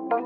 Hello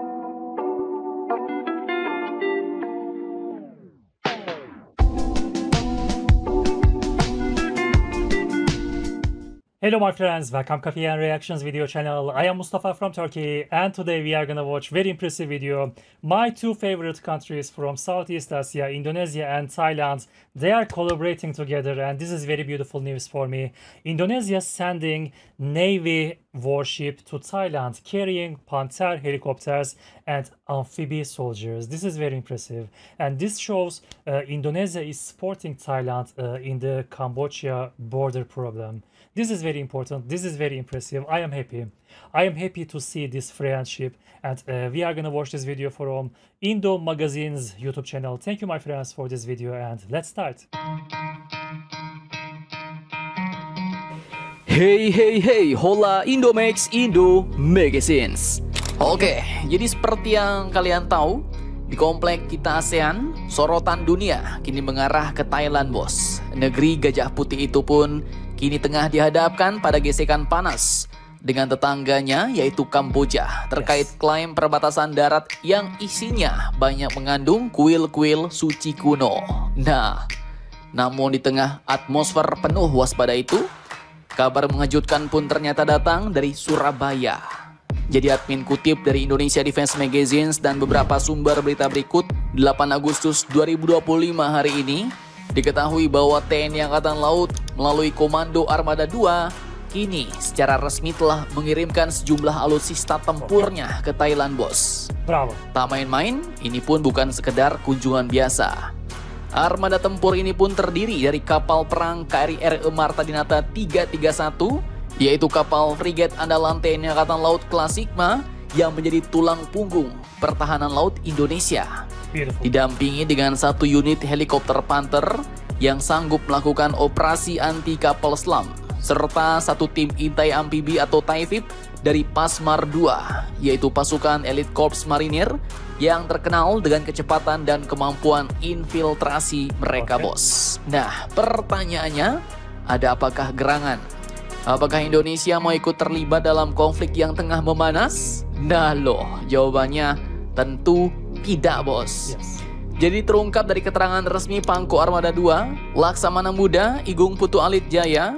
my friends, welcome Coffee and Reactions video channel. I am Mustafa from Turkey and today we are gonna watch very impressive video. My two favorite countries from Southeast Asia, Indonesia and Thailand, they are collaborating together and this is very beautiful news for me. Indonesia sending Navy warship to Thailand carrying Panther helicopters and amphibious soldiers. This is very impressive and this shows Indonesia is supporting Thailand in the Cambodia border problem. This is very important. This is very impressive. I am happy. I am happy to see this friendship and we are gonna watch this video from Indo Magazine's YouTube channel. Thank you my friends for this video and let's start. Hey, hola Indomax Indo Magazines. Oke, jadi seperti yang kalian tahu, di komplek kita ASEAN, sorotan dunia kini mengarah ke Thailand, bos. Negeri gajah putih itu pun kini tengah dihadapkan pada gesekan panas dengan tetangganya yaitu Kamboja terkait klaim perbatasan darat yang isinya banyak mengandung kuil-kuil suci kuno. Nah, namun di tengah atmosfer penuh waspada itu, kabar mengejutkan pun ternyata datang dari Surabaya. Jadi admin kutip dari Indonesia Defense Magazines dan beberapa sumber berita berikut, 8 Agustus 2025 hari ini, diketahui bahwa TNI Angkatan Laut melalui Komando Armada 2 kini secara resmi telah mengirimkan sejumlah alutsista tempurnya ke Thailand, bos. Bravo. Tak main-main, ini pun bukan sekedar kunjungan biasa. Armada tempur ini pun terdiri dari kapal perang KRI RE Marta Dinata 331, yaitu kapal frigat andalan TNI Angkatan Laut kelas Sigma yang menjadi tulang punggung pertahanan laut Indonesia. Beautiful. Didampingi dengan satu unit helikopter Panther yang sanggup melakukan operasi anti kapal selam, serta satu tim intai amfibi atau TAIFIB dari Pasmar 2, yaitu pasukan elit Korps Marinir yang terkenal dengan kecepatan dan kemampuan infiltrasi mereka, bos. Nah, pertanyaannya, ada apakah gerangan? Apakah Indonesia mau ikut terlibat dalam konflik yang tengah memanas? Nah loh, jawabannya tentu tidak, bos. Yes. Jadi terungkap dari keterangan resmi Pangko Armada 2, Laksamana Muda Igung Putu Alit Jaya,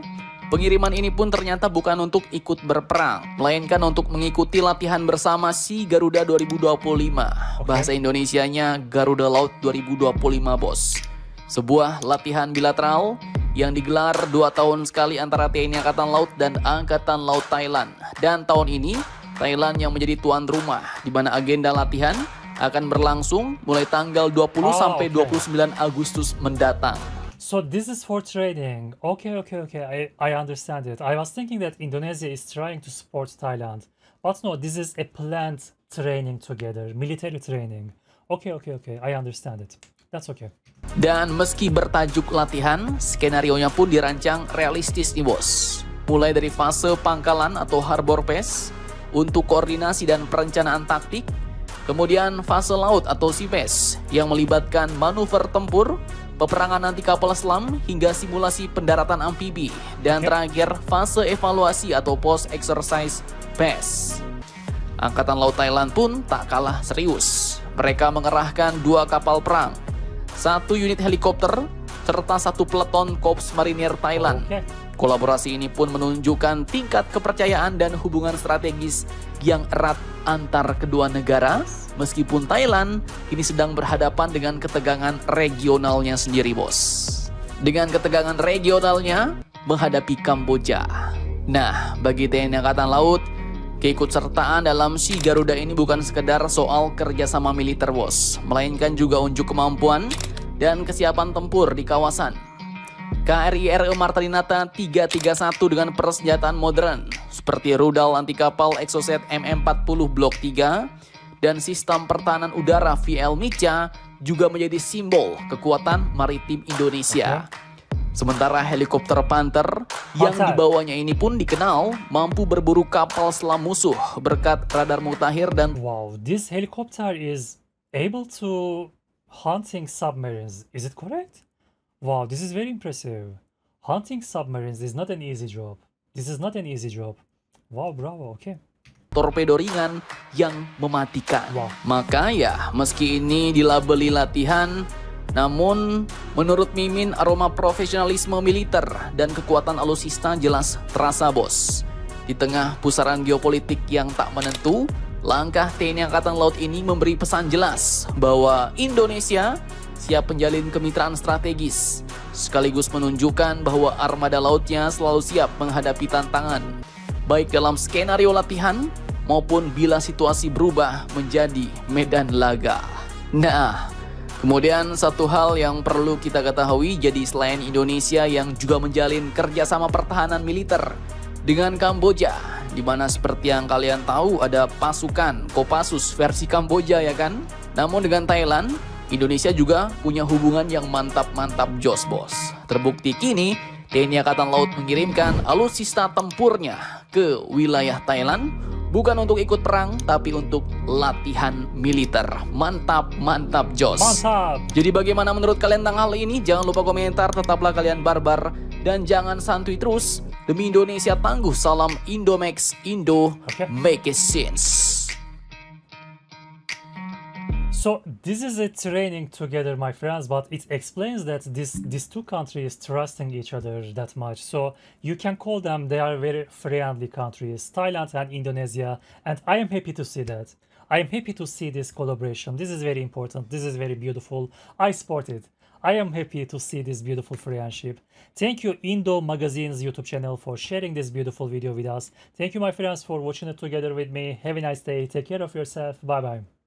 pengiriman ini pun ternyata bukan untuk ikut berperang, melainkan untuk mengikuti latihan bersama Sea Garuda 2025. Bahasa Indonesianya Garuda Laut 2025, bos. Sebuah latihan bilateral yang digelar 2 tahun sekali antara TNI Angkatan Laut dan Angkatan Laut Thailand. Dan tahun ini, Thailand yang menjadi tuan rumah, di mana agenda latihan akan berlangsung mulai tanggal 20 sampai 29 Agustus mendatang. So this is for training. Okay. I understand it. I was thinking that Indonesia is trying to support Thailand. But no, this is a planned training together, military training. Okay. I understand it. That's okay. Dan meski bertajuk latihan, skenarionya pun dirancang realistis nih, bos. Mulai dari fase pangkalan atau harbor base untuk koordinasi dan perencanaan taktik, kemudian fase laut atau sea base yang melibatkan manuver tempur, peperangan anti kapal selam hingga simulasi pendaratan amfibi, dan terakhir fase evaluasi atau post exercise base. Angkatan Laut Thailand pun tak kalah serius. Mereka mengerahkan 2 kapal perang, 1 unit helikopter, serta 1 peleton Korps Marinir Thailand. Kolaborasi ini pun menunjukkan tingkat kepercayaan dan hubungan strategis yang erat antar kedua negara, meskipun Thailand kini sedang berhadapan dengan ketegangan regionalnya sendiri, bos. Dengan ketegangan regionalnya menghadapi Kamboja. Nah, bagi TNI Angkatan Laut, keikutsertaan dalam Sea Garuda ini bukan sekedar soal kerjasama militer, bos, melainkan juga unjuk kemampuan dan kesiapan tempur di kawasan. KRI RE Marta Dinata 331 dengan persenjataan modern seperti rudal anti kapal Exocet MM40 Blok 3 dan sistem pertahanan udara VL Mica juga menjadi simbol kekuatan maritim Indonesia. Sementara helikopter Panther yang dibawanya ini pun dikenal mampu berburu kapal selam musuh berkat radar mutakhir dan... Wow, this helicopter is able to hunting submarines. Is it correct? Wow, this is very impressive. Hunting submarines is not an easy job. This is not an easy job. Wow, bravo, okay. torpedo ringan yang mematikan. Wow. Maka ya, meski ini dilabeli latihan, namun menurut Mimin aroma profesionalisme militer dan kekuatan alutsista jelas terasa bos. Di tengah pusaran geopolitik yang tak menentu, langkah TNI Angkatan Laut ini memberi pesan jelas bahwa Indonesia siap menjalin kemitraan strategis, sekaligus menunjukkan bahwa armada lautnya selalu siap menghadapi tantangan, baik dalam skenario latihan maupun bila situasi berubah menjadi medan laga. Nah, kemudian satu hal yang perlu kita ketahui, jadi selain Indonesia yang juga menjalin kerjasama pertahanan militer dengan Kamboja, di mana seperti yang kalian tahu ada pasukan Kopassus versi Kamboja ya kan? Namun dengan Thailand, Indonesia juga punya hubungan yang mantap-mantap jos bos. Terbukti kini TNI Angkatan Laut mengirimkan alutsista tempurnya ke wilayah Thailand bukan untuk ikut perang tapi untuk latihan militer. Mantap, mantap jos. Mantap. Jadi bagaimana menurut kalian tentang hal ini? Jangan lupa komentar, tetaplah kalian barbar dan jangan santuy terus. Demi Indonesia tangguh, salam Indomax, Indo, make it sense. So this is a training together, my friends, but it explains that these two countries trusting each other that much. So you can call them, they are very friendly countries, Thailand and Indonesia, and I am happy to see that. I am happy to see this collaboration. This is very important. This is very beautiful. I support it. I am happy to see this beautiful friendship. Thank you Indo Magazine's YouTube channel for sharing this beautiful video with us. Thank you my friends for watching it together with me. Have a nice day. Take care of yourself. Bye bye.